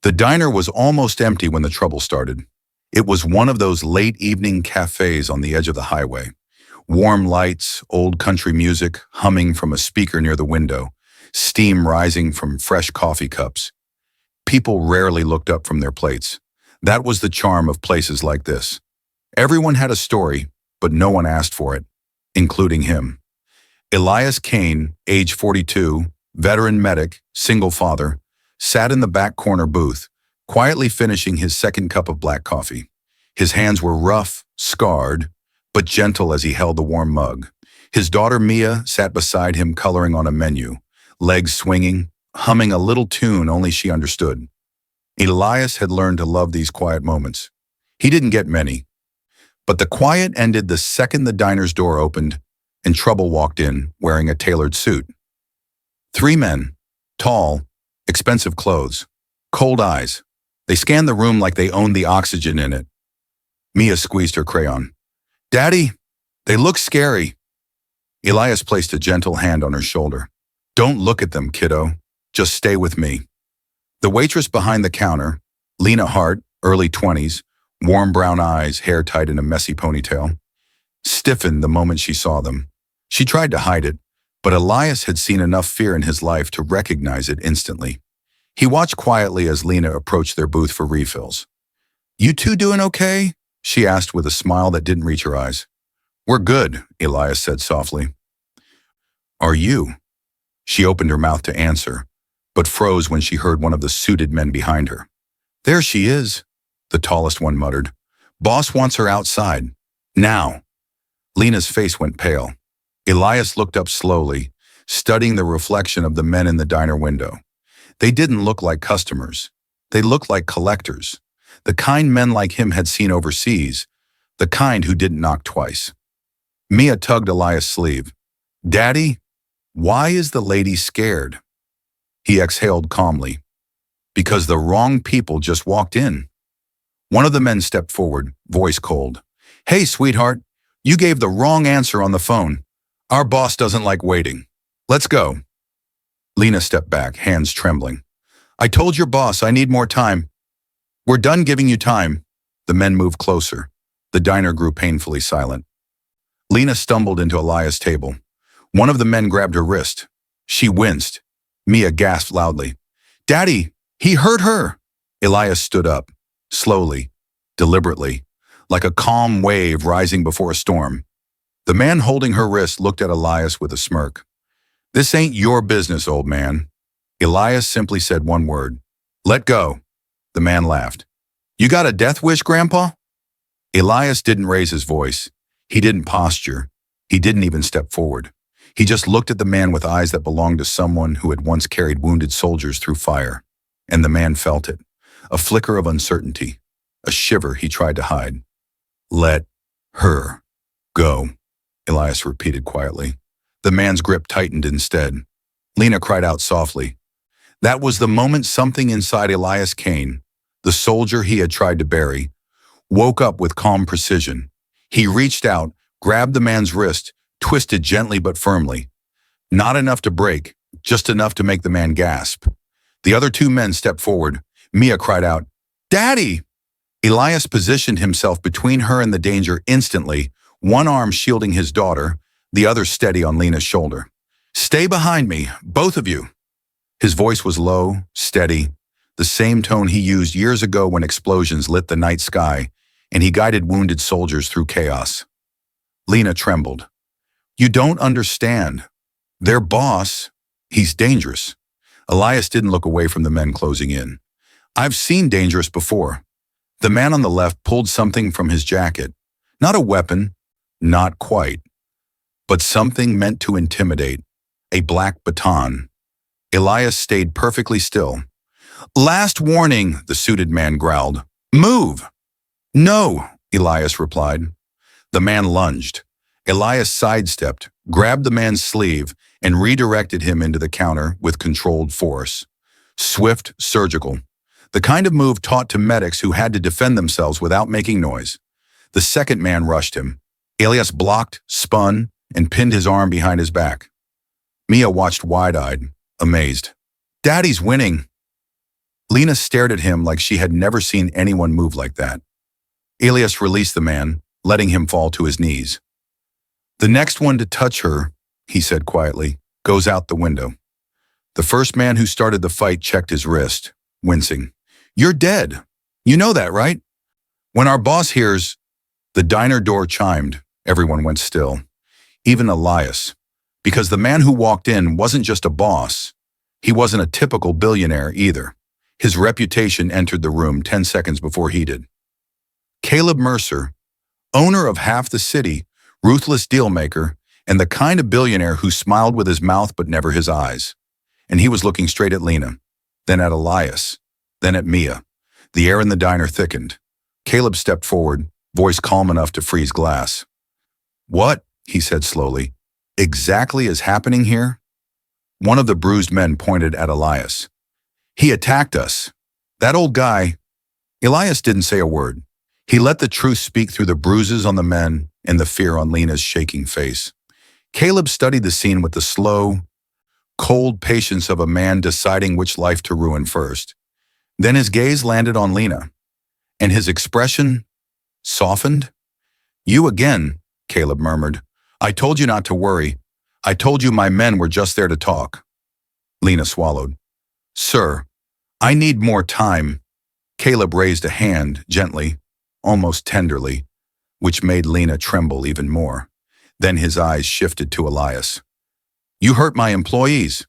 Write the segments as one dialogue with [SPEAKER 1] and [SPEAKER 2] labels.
[SPEAKER 1] The diner was almost empty when the trouble started. It was one of those late evening cafes on the edge of the highway. Warm lights, old country music humming from a speaker near the window, steam rising from fresh coffee cups. People rarely looked up from their plates. That was the charm of places like this. Everyone had a story, but no one asked for it, including him. Elias Kane, age 42, veteran medic, single father, sat in the back corner booth, quietly finishing his second cup of black coffee. His hands were rough, scarred, but gentle as he held the warm mug. His daughter Mia sat beside him coloring on a menu, legs swinging, humming a little tune only she understood. Elias had learned to love these quiet moments. He didn't get many, but the quiet ended the second the diner's door opened and Trouble walked in wearing a tailored suit. Three men, tall, expensive clothes, cold eyes. They scanned the room like they owned the oxygen in it. Mia squeezed her crayon. "Daddy, they look scary." Elias placed a gentle hand on her shoulder. "Don't look at them, kiddo. Just stay with me." The waitress behind the counter, Lena Hart, early 20s, warm brown eyes, hair tied in a messy ponytail, stiffened the moment she saw them. She tried to hide it, but Elias had seen enough fear in his life to recognize it instantly. He watched quietly as Lena approached their booth for refills. "You two doing okay?" she asked with a smile that didn't reach her eyes. "We're good," Elias said softly. "Are you?" She opened her mouth to answer, but froze when she heard one of the suited men behind her. "There she is," the tallest one muttered. "Boss wants her outside. Now." Lena's face went pale. Elias looked up slowly, studying the reflection of the men in the diner window. They didn't look like customers. They looked like collectors. The kind men like him had seen overseas, the kind who didn't knock twice. Mia tugged Elias' sleeve. "Daddy, why is the lady scared?" He exhaled calmly. "Because the wrong people just walked in." One of the men stepped forward, voice cold. "Hey, sweetheart, you gave the wrong answer on the phone. Our boss doesn't like waiting. Let's go." Lena stepped back, hands trembling. "I told your boss I need more time." "We're done giving you time." The men moved closer. The diner grew painfully silent. Lena stumbled into Elias' table. One of the men grabbed her wrist. She winced. Mia gasped loudly. "Daddy, he hurt her." Elias stood up, slowly, deliberately, like a calm wave rising before a storm. The man holding her wrist looked at Elias with a smirk. "This ain't your business, old man." Elias simply said one word. "Let go." The man laughed. "You got a death wish, Grandpa?" Elias didn't raise his voice. He didn't posture. He didn't even step forward. He just looked at the man with eyes that belonged to someone who had once carried wounded soldiers through fire. And the man felt it. A flicker of uncertainty. A shiver he tried to hide. "Let her go," Elias repeated quietly. The man's grip tightened instead. Lena cried out softly. That was the moment something inside Elias Kane, the soldier he had tried to bury, woke up with calm precision. He reached out, grabbed the man's wrist, twisted gently but firmly. Not enough to break, just enough to make the man gasp. The other two men stepped forward. Mia cried out, "Daddy!" Elias positioned himself between her and the danger instantly, one arm shielding his daughter, the other steady on Lena's shoulder. "Stay behind me, both of you." His voice was low, steady, the same tone he used years ago when explosions lit the night sky and he guided wounded soldiers through chaos. Lena trembled. "You don't understand. Their boss, he's dangerous." Elias didn't look away from the men closing in. "I've seen dangerous before." The man on the left pulled something from his jacket. Not a weapon, not quite, but something meant to intimidate. A black baton. Elias stayed perfectly still. "Last warning," the suited man growled. "Move!" "No," Elias replied. The man lunged. Elias sidestepped, grabbed the man's sleeve, and redirected him into the counter with controlled force. Swift, surgical. The kind of move taught to medics who had to defend themselves without making noise. The second man rushed him. Elias blocked, spun, and pinned his arm behind his back. Mia watched wide-eyed, amazed. "Daddy's winning." Lena stared at him like she had never seen anyone move like that. Elias released the man, letting him fall to his knees. "The next one to touch her," he said quietly, "goes out the window." The first man who started the fight checked his wrist, wincing. "You're dead. You know that, right?" When our boss hears, the diner door chimed, everyone went still. Even Elias. Because the man who walked in wasn't just a boss. He wasn't a typical billionaire either. His reputation entered the room 10 seconds before he did. Caleb Mercer, owner of half the city, ruthless dealmaker, and the kind of billionaire who smiled with his mouth but never his eyes. And he was looking straight at Lena, then at Elias, then at Mia. The air in the diner thickened. Caleb stepped forward, voice calm enough to freeze glass. "What?" he said slowly. "Exactly is happening here?" One of the bruised men pointed at Elias. "He attacked us. That old guy." Elias didn't say a word. He let the truth speak through the bruises on the men and the fear on Lena's shaking face. Caleb studied the scene with the slow, cold patience of a man deciding which life to ruin first. Then his gaze landed on Lena, and his expression softened. "You again," Caleb murmured. "I told you not to worry. I told you my men were just there to talk." Lena swallowed. "Sir, I need more time." Caleb raised a hand gently, almost tenderly, which made Lena tremble even more. Then his eyes shifted to Elias. "You hurt my employees."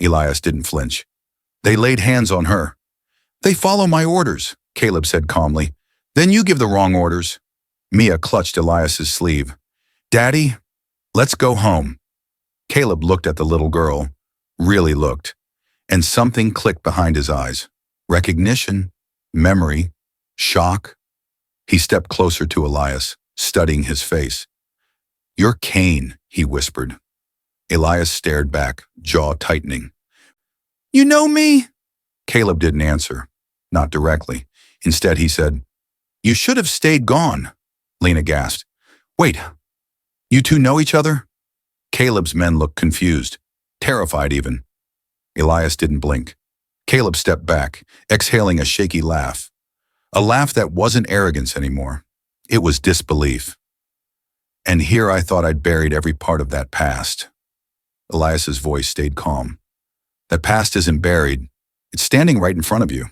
[SPEAKER 1] Elias didn't flinch. "They laid hands on her." "They follow my orders," Caleb said calmly. "Then you give the wrong orders." Mia clutched Elias's sleeve. "Daddy, let's go home." Caleb looked at the little girl, really looked, and something clicked behind his eyes. Recognition, memory, shock. He stepped closer to Elias, studying his face. "You're Cain," he whispered. Elias stared back, jaw tightening. "You know me?" Caleb didn't answer, not directly. Instead, he said, "You should have stayed gone." Lena gasped. "Wait, you two know each other?" Caleb's men looked confused, terrified even. Elias didn't blink. Caleb stepped back, exhaling a shaky laugh. A laugh that wasn't arrogance anymore. It was disbelief. "And here I thought I'd buried every part of that past." Elias's voice stayed calm. "That past isn't buried. It's standing right in front of you."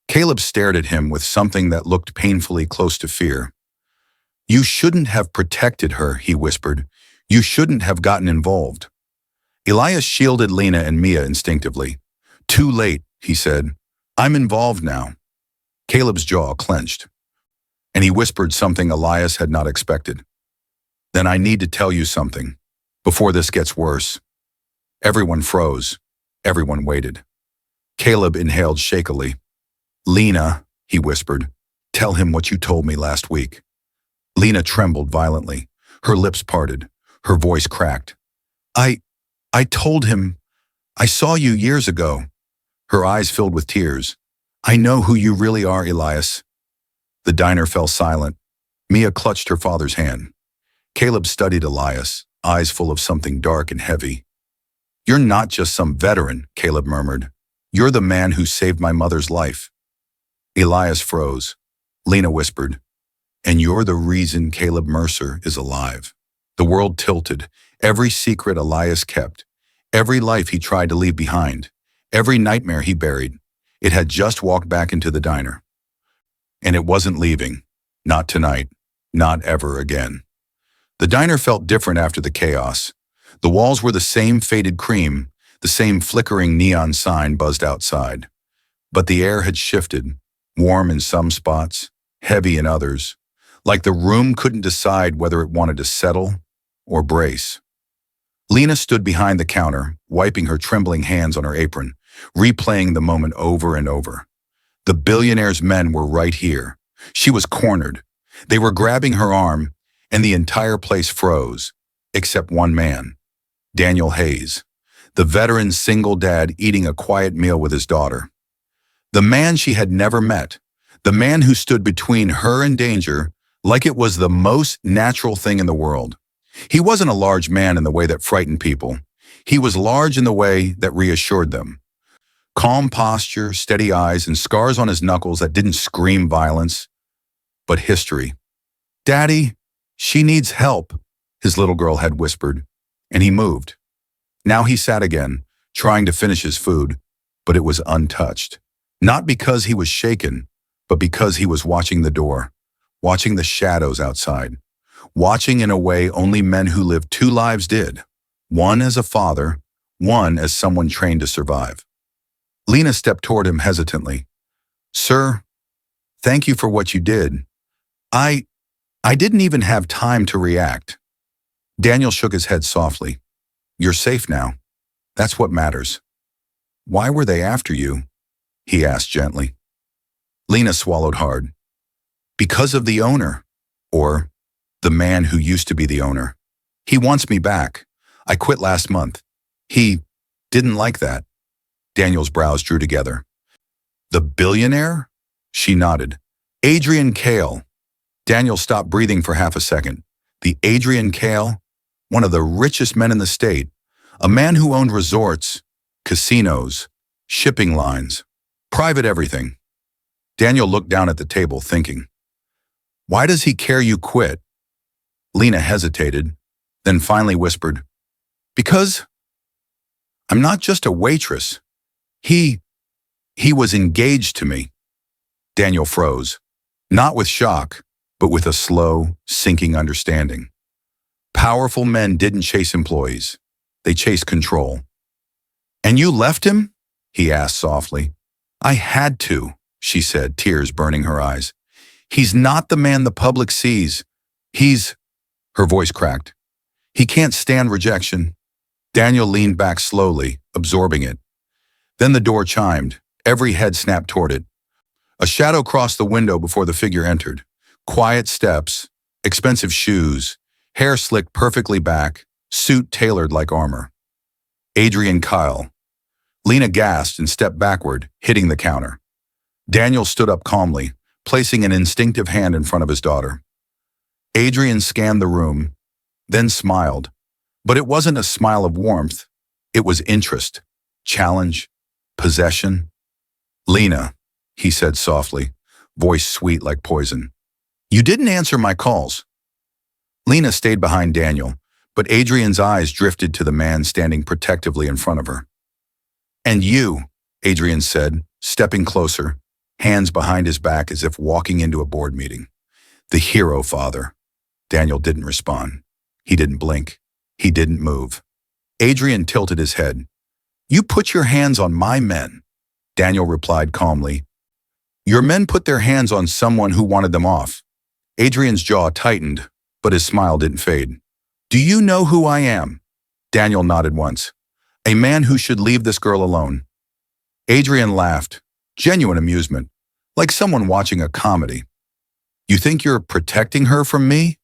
[SPEAKER 1] Caleb stared at him with something that looked painfully close to fear. "You shouldn't have protected her," he whispered. "You shouldn't have gotten involved." Elias shielded Lena and Mia instinctively. "Too late," he said. "I'm involved now." Caleb's jaw clenched, and he whispered something Elias had not expected. "Then I need to tell you something, before this gets worse." Everyone froze. Everyone waited. Caleb inhaled shakily. "Lena," he whispered, "tell him what you told me last week." Lena trembled violently. Her lips parted. Her voice cracked. I told him, I saw you years ago." Her eyes filled with tears. "I know who you really are, Elias." The diner fell silent. Mia clutched her father's hand. Caleb studied Elias, eyes full of something dark and heavy. "You're not just some veteran," Caleb murmured. "You're the man who saved my mother's life." Elias froze. Lena whispered, "And you're the reason Caleb Mercer is alive." The world tilted. Every secret Elias kept, every life he tried to leave behind, every nightmare he buried, it had just walked back into the diner. And it wasn't leaving. Not tonight. Not ever again. The diner felt different after the chaos. The walls were the same faded cream, the same flickering neon sign buzzed outside. But the air had shifted, warm in some spots, heavy in others, like the room couldn't decide whether it wanted to settle or brace. Lena stood behind the counter, wiping her trembling hands on her apron, replaying the moment over and over. The billionaire's men were right here. She was cornered. They were grabbing her arm, and the entire place froze, except one man, Daniel Hayes, the veteran single dad eating a quiet meal with his daughter. The man she had never met, the man who stood between her and danger like it was the most natural thing in the world. He wasn't a large man in the way that frightened people. He was large in the way that reassured them. Calm posture, steady eyes, and scars on his knuckles that didn't scream violence, but history. "Daddy, she needs help," his little girl had whispered, and he moved. Now he sat again, trying to finish his food, but it was untouched. Not because he was shaken, but because he was watching the door, watching the shadows outside, watching in a way only men who lived two lives did, one as a father, one as someone trained to survive. Lena stepped toward him hesitantly. "Sir, thank you for what you did. I didn't even have time to react." Daniel shook his head softly. "You're safe now. That's what matters." "Why were they after you?" he asked gently. Lena swallowed hard. "Because of the owner, or the man who used to be the owner. He wants me back. I quit last month. He didn't like that." Daniel's brows drew together. "The billionaire?" She nodded. "Adrian Kale." Daniel stopped breathing for half a second. The Adrian Kale? One of the richest men in the state. A man who owned resorts, casinos, shipping lines, private everything. Daniel looked down at the table, thinking, "Why does he care you quit?" Lena hesitated, then finally whispered, "Because I'm not just a waitress. He was engaged to me." Daniel froze, not with shock, but with a slow, sinking understanding. Powerful men didn't chase employees. They chased control. "And you left him?" he asked softly. "I had to," she said, tears burning her eyes. "He's not the man the public sees. Her voice cracked. "He can't stand rejection." Daniel leaned back slowly, absorbing it. Then the door chimed. Every head snapped toward it. A shadow crossed the window before the figure entered. Quiet steps, expensive shoes, hair slicked perfectly back, suit tailored like armor. Adrian Kyle. Lena gasped and stepped backward, hitting the counter. Daniel stood up calmly, placing an instinctive hand in front of his daughter. Adrian scanned the room, then smiled. But it wasn't a smile of warmth. It was interest, challenge, possession. "Lena," he said softly, voice sweet like poison. "You didn't answer my calls." Lena stayed behind Daniel, but Adrian's eyes drifted to the man standing protectively in front of her. "And you," Adrian said, stepping closer, hands behind his back as if walking into a board meeting. "The hero father." Daniel didn't respond. He didn't blink. He didn't move. Adrian tilted his head. "You put your hands on my men," Daniel replied calmly. "Your men put their hands on someone who wanted them off." Adrian's jaw tightened, but his smile didn't fade. "Do you know who I am?" Daniel nodded once. "A man who should leave this girl alone." Adrian laughed, genuine amusement, like someone watching a comedy. "You think you're protecting her from me?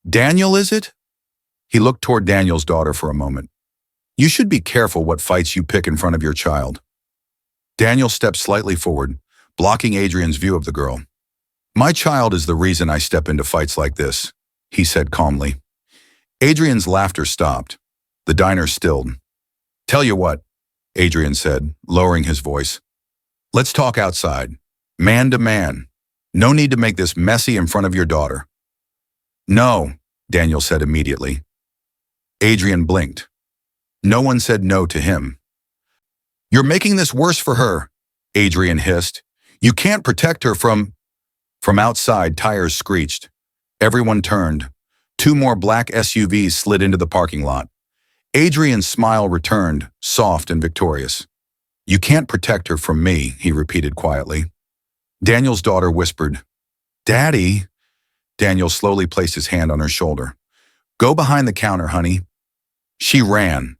[SPEAKER 1] Daniel, is it?" He looked toward Daniel's daughter for a moment. "You should be careful what fights you pick in front of your child." Daniel stepped slightly forward, blocking Adrian's view of the girl. "My child is the reason I step into fights like this," he said calmly. Adrian's laughter stopped. The diner stilled. "Tell you what," Adrian said, lowering his voice. "Let's talk outside, man to man. No need to make this messy in front of your daughter." "No," Daniel said immediately. Adrian blinked. No one said no to him. "You're making this worse for her," Adrian hissed. "You can't protect her from—" From outside, tires screeched. Everyone turned. 2 more black SUVs slid into the parking lot. Adrian's smile returned, soft and victorious. "You can't protect her from me," he repeated quietly. Daniel's daughter whispered, "Daddy." Daniel slowly placed his hand on her shoulder. "Go behind the counter, honey." She ran.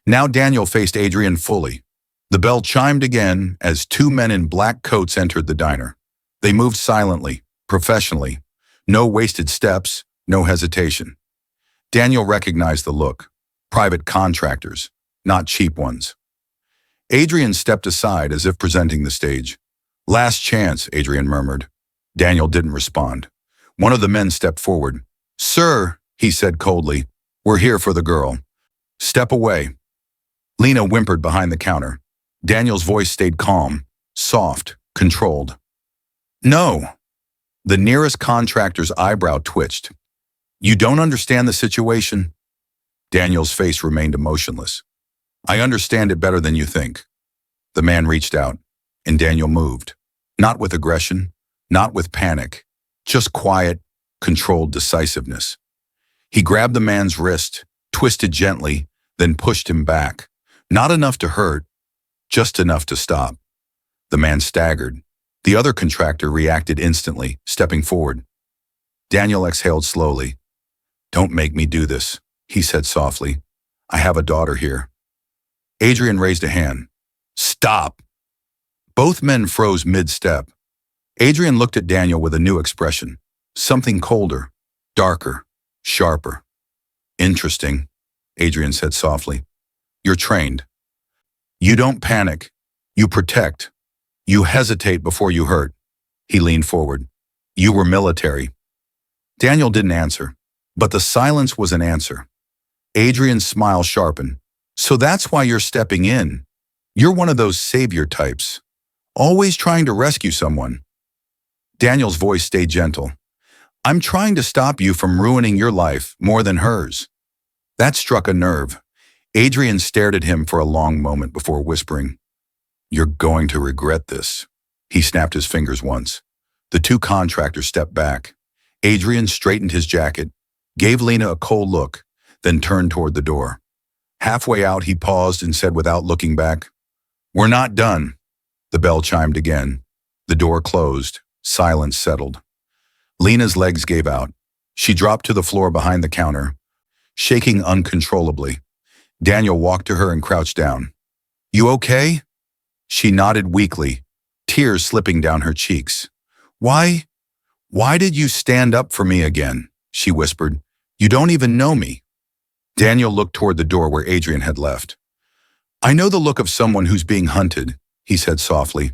[SPEAKER 1] Now Daniel faced Adrian fully. The bell chimed again as 2 men in black coats entered the diner. They moved silently, professionally. No wasted steps, no hesitation. Daniel recognized the look. Private contractors, not cheap ones. Adrian stepped aside as if presenting the stage. "Last chance," Adrian murmured. Daniel didn't respond. One of the men stepped forward. "Sir," he said coldly, "we're here for the girl. Step away." Lena whimpered behind the counter. Daniel's voice stayed calm, soft, controlled. No. The nearest contractor's eyebrow twitched. You don't understand the situation? Daniel's face remained emotionless. I understand it better than you think. The man reached out, and Daniel moved. Not with aggression, not with panic, just quiet, controlled decisiveness. He grabbed the man's wrist, twisted gently, then pushed him back. Not enough to hurt, just enough to stop. The man staggered. The other contractor reacted instantly, stepping forward. Daniel exhaled slowly. Don't make me do this, he said softly. I have a daughter here. Adrian raised a hand. Stop! Both men froze mid-step. Adrian looked at Daniel with a new expression. Something colder, darker, sharper. Interesting, Adrian said softly. You're trained. You don't panic. You protect. You hesitate before you hurt. He leaned forward. You were military. Daniel didn't answer, but the silence was an answer. Adrian's smile sharpened. So that's why you're stepping in. You're one of those savior types, always trying to rescue someone. Daniel's voice stayed gentle. I'm trying to stop you from ruining your life more than hers. That struck a nerve. Adrian stared at him for a long moment before whispering, You're going to regret this. He snapped his fingers once. The two contractors stepped back. Adrian straightened his jacket, gave Lena a cold look, then turned toward the door. Halfway out, he paused and said without looking back, We're not done. The bell chimed again. The door closed. Silence settled. Lena's legs gave out. She dropped to the floor behind the counter, shaking uncontrollably. Daniel walked to her and crouched down. You okay? She nodded weakly, tears slipping down her cheeks. Why did you stand up for me again? She whispered. You don't even know me. Daniel looked toward the door where Adrian had left. I know the look of someone who's being hunted, he said softly,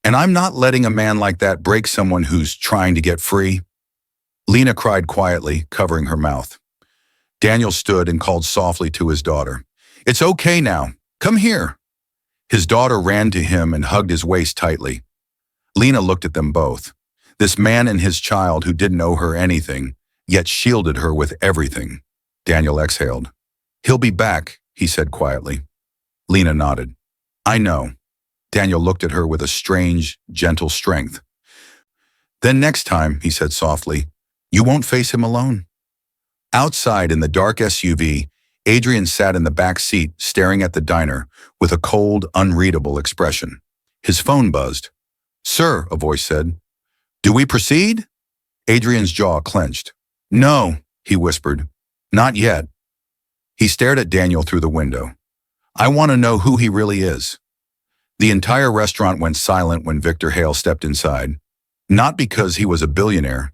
[SPEAKER 1] and I'm not letting a man like that break someone who's trying to get free. Lena cried quietly, covering her mouth. Daniel stood and called softly to his daughter. It's okay now. Come here. His daughter ran to him and hugged his waist tightly. Lena looked at them both. This man and his child who didn't owe her anything, yet shielded her with everything. Daniel exhaled. He'll be back, he said quietly. Lena nodded. I know. Daniel looked at her with a strange, gentle strength. Then next time, he said softly, you won't face him alone. Outside in the dark SUV, Adrian sat in the back seat staring at the diner with a cold, unreadable expression. His phone buzzed. Sir, a voice said. Do we proceed? Adrian's jaw clenched. No, he whispered. Not yet. He stared at Daniel through the window. I want to know who he really is. The entire restaurant went silent when Victor Hale stepped inside. Not because he was a billionaire,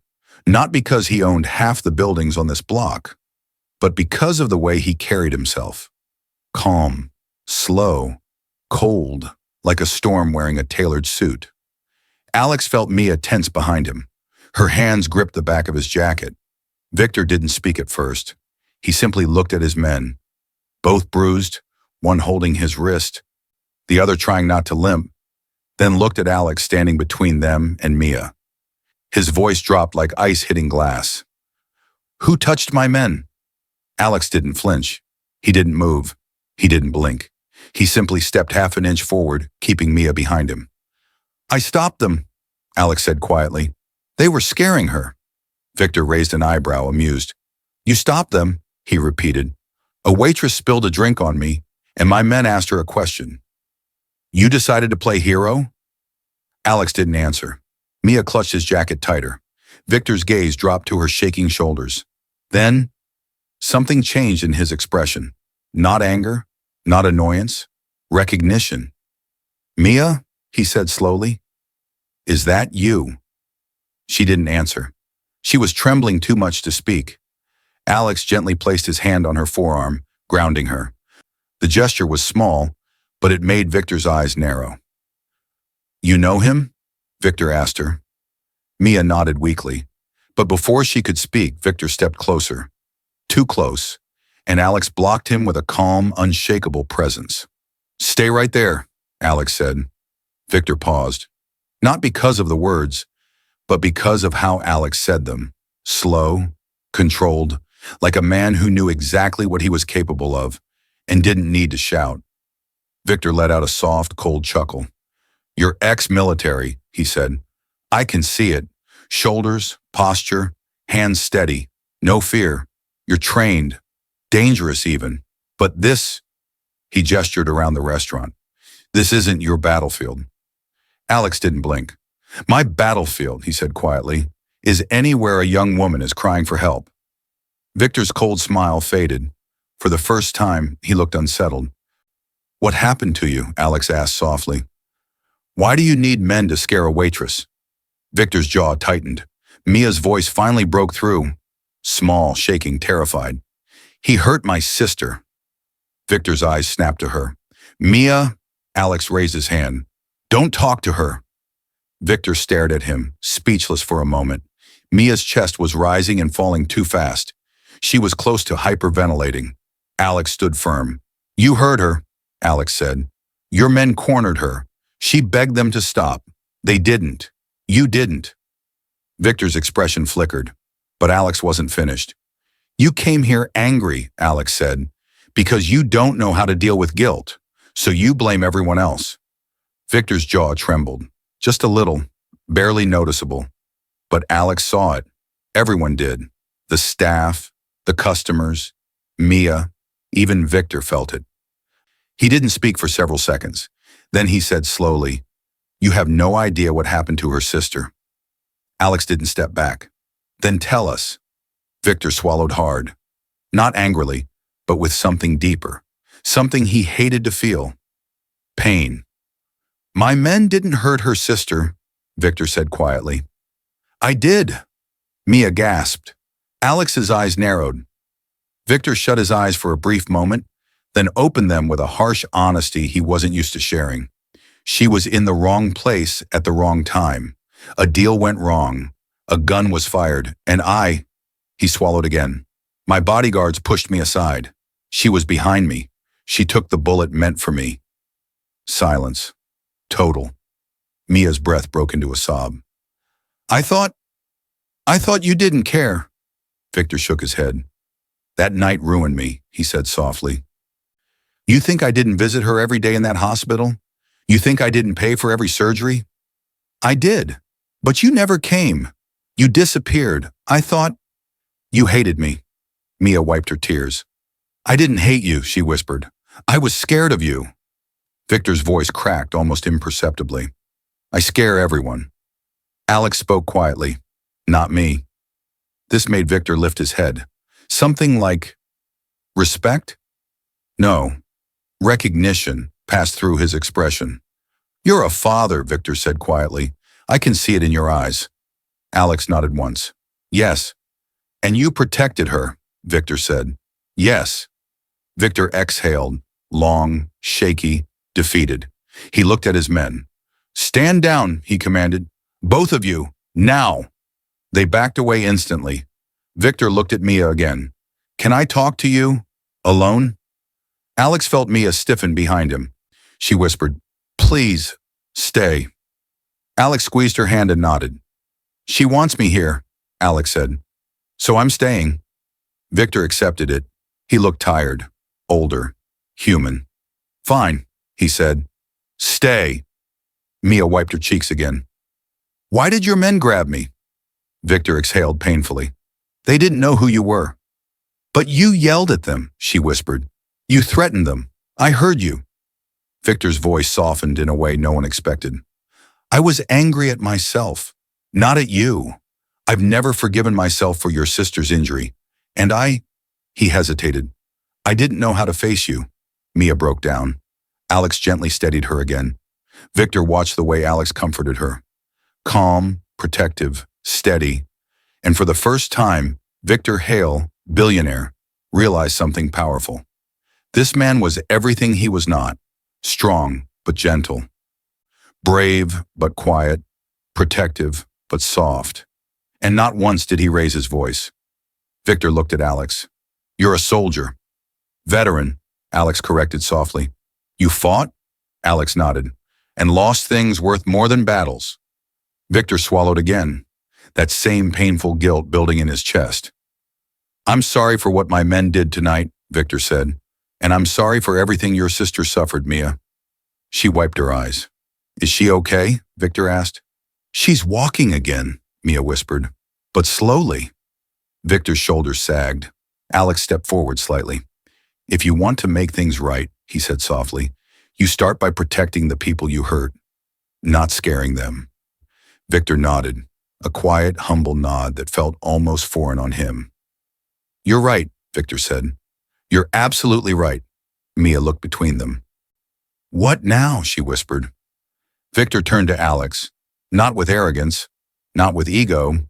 [SPEAKER 1] not because he owned half the buildings on this block, but because of the way he carried himself. Calm, slow, cold, like a storm wearing a tailored suit. Alex felt Mia tense behind him. Her hands gripped the back of his jacket. Victor didn't speak at first. He simply looked at his men, both bruised, one holding his wrist, the other trying not to limp, then looked at Alex standing between them and Mia. His voice dropped like ice hitting glass. Who touched my men? Alex didn't flinch. He didn't move. He didn't blink. He simply stepped half an inch forward, keeping Mia behind him. I stopped them, Alex said quietly. They were scaring her. Victor raised an eyebrow, amused. You stopped them, he repeated. A waitress spilled a drink on me, and my men asked her a question. You decided to play hero? Alex didn't answer. Mia clutched his jacket tighter. Victor's gaze dropped to her shaking shoulders. Then, something changed in his expression. Not anger, not annoyance, recognition. Mia, he said slowly, is that you? She didn't answer. She was trembling too much to speak. Alex gently placed his hand on her forearm, grounding her. The gesture was small, but it made Victor's eyes narrow. You know him? Victor asked her. Mia nodded weakly, but before she could speak, Victor stepped closer. Too close, and Alex blocked him with a calm, unshakable presence. Stay right there, Alex said. Victor paused. Not because of the words, but because of how Alex said them. Slow, controlled, like a man who knew exactly what he was capable of and didn't need to shout. Victor let out a soft, cold chuckle. "You're ex-military," he said. "I can see it. Shoulders, posture, hands steady. No fear. You're trained. Dangerous even. But this," he gestured around the restaurant, "this isn't your battlefield." Alex didn't blink. "My battlefield," he said quietly, "is anywhere a young woman is crying for help." Victor's cold smile faded. For the first time, he looked unsettled. "What happened to you?" Alex asked softly. "Why do you need men to scare a waitress?" Victor's jaw tightened. Mia's voice finally broke through. Small, shaking, terrified. "He hurt my sister." Victor's eyes snapped to her. "Mia," Alex raised his hand. "Don't talk to her." Victor stared at him, speechless for a moment. Mia's chest was rising and falling too fast. She was close to hyperventilating. Alex stood firm. "You heard her," Alex said. "Your men cornered her. She begged them to stop. They didn't. You didn't." Victor's expression flickered, but Alex wasn't finished. "You came here angry," Alex said, "because you don't know how to deal with guilt, so you blame everyone else." Victor's jaw trembled, just a little, barely noticeable. But Alex saw it. Everyone did. The staff, the customers, Mia, even Victor felt it. He didn't speak for several seconds. Then he said slowly, "You have no idea what happened to her sister." Alex didn't step back. "Then tell us." Victor swallowed hard. Not angrily, but with something deeper. Something he hated to feel. Pain. "My men didn't hurt her sister," Victor said quietly. "I did." Mia gasped. Alex's eyes narrowed. Victor shut his eyes for a brief moment, then opened them with a harsh honesty he wasn't used to sharing. She was in the wrong place at the wrong time. A deal went wrong. A gun was fired, and he swallowed again. My bodyguards pushed me aside. She was behind me. She took the bullet meant for me. Silence. Total. Mia's breath broke into a sob. I thought you didn't care." Victor shook his head. "That night ruined me," he said softly. "You think I didn't visit her every day in that hospital? You think I didn't pay for every surgery? I did. But you never came. You disappeared. I thought you hated me." Mia wiped her tears. "I didn't hate you," she whispered. "I was scared of you." Victor's voice cracked almost imperceptibly. "I scare everyone." Alex spoke quietly. "Not me." This made Victor lift his head. Something like respect? No. Recognition passed through his expression. "You're a father," Victor said quietly. "I can see it in your eyes." Alex nodded once. "Yes." "And you protected her," Victor said. "Yes." Victor exhaled, long, shaky, defeated. He looked at his men. "Stand down," he commanded. "Both of you, now." They backed away instantly. Victor looked at Mia again. "Can I talk to you? Alone?" Alex felt Mia stiffen behind him. She whispered, "Please, stay." Alex squeezed her hand and nodded. "She wants me here," Alex said. "So I'm staying." Victor accepted it. He looked tired, older, human. "Fine," he said. "Stay." Mia wiped her cheeks again. "Why did your men grab me?" Victor exhaled painfully. "They didn't know who you were." "But you yelled at them," she whispered. "You threatened them. I heard you." Victor's voice softened in a way no one expected. "I was angry at myself, not at you. I've never forgiven myself for your sister's injury. And he hesitated. "I didn't know how to face you." Mia broke down. Alex gently steadied her again. Victor watched the way Alex comforted her. Calm, protective, steady. And for the first time, Victor Hale, billionaire, realized something powerful. This man was everything he was not. Strong, but gentle. Brave, but quiet. Protective, but soft. And not once did he raise his voice. Victor looked at Alex. "You're a soldier." "Veteran," Alex corrected softly. "You fought?" Alex nodded. And lost things worth more than battles. Victor swallowed again, that same painful guilt building in his chest. I'm sorry for what my men did tonight, Victor said. And I'm sorry for everything your sister suffered, Mia. She wiped her eyes. Is she okay? Victor asked. She's walking again, Mia whispered. But slowly. Victor's shoulders sagged. Alex stepped forward slightly. If you want to make things right, he said softly, you start by protecting the people you hurt, not scaring them. Victor nodded, a quiet, humble nod that felt almost foreign on him. You're right, Victor said. You're absolutely right. Mia looked between them. What now? She whispered. Victor turned to Alex, not with arrogance, not with ego,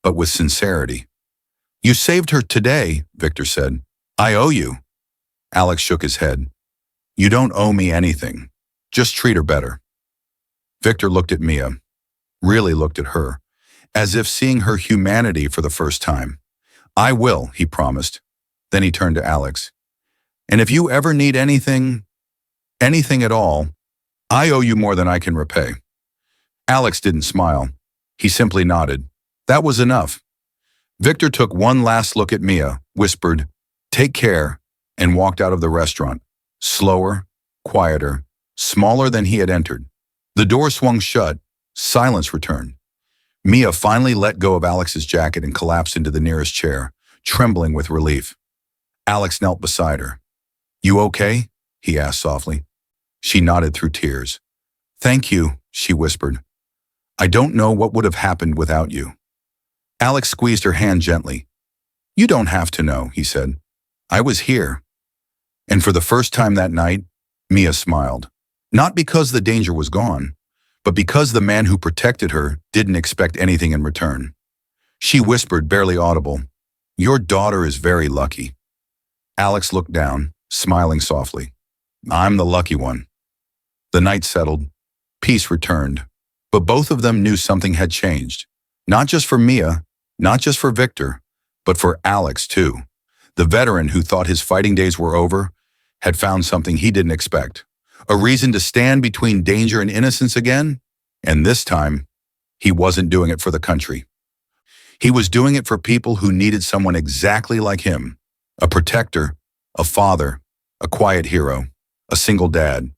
[SPEAKER 1] but with sincerity. You saved her today, Victor said. I owe you. Alex shook his head. You don't owe me anything. Just treat her better. Victor looked at Mia, really looked at her, as if seeing her humanity for the first time. I will, he promised. Then he turned to Alex. And if you ever need anything at all, I owe you more than I can repay. Alex didn't smile. He simply nodded. That was enough. Victor took one last look at Mia, whispered, Take care, and walked out of the restaurant, slower, quieter, smaller than he had entered. The door swung shut. Silence returned. Mia finally let go of Alex's jacket and collapsed into the nearest chair, trembling with relief. Alex knelt beside her. You okay? He asked softly. She nodded through tears. Thank you, she whispered. I don't know what would have happened without you. Alex squeezed her hand gently. You don't have to know, he said. I was here. And for the first time that night, Mia smiled. Not because the danger was gone, but because the man who protected her didn't expect anything in return. She whispered, barely audible, Your daughter is very lucky. Alex looked down, smiling softly. I'm the lucky one. The night settled. Peace returned. But both of them knew something had changed. Not just for Mia, not just for Victor, but for Alex too. The veteran who thought his fighting days were over had found something he didn't expect. A reason to stand between danger and innocence again. And this time, he wasn't doing it for the country. He was doing it for people who needed someone exactly like him. A protector, a father, a quiet hero, a single dad.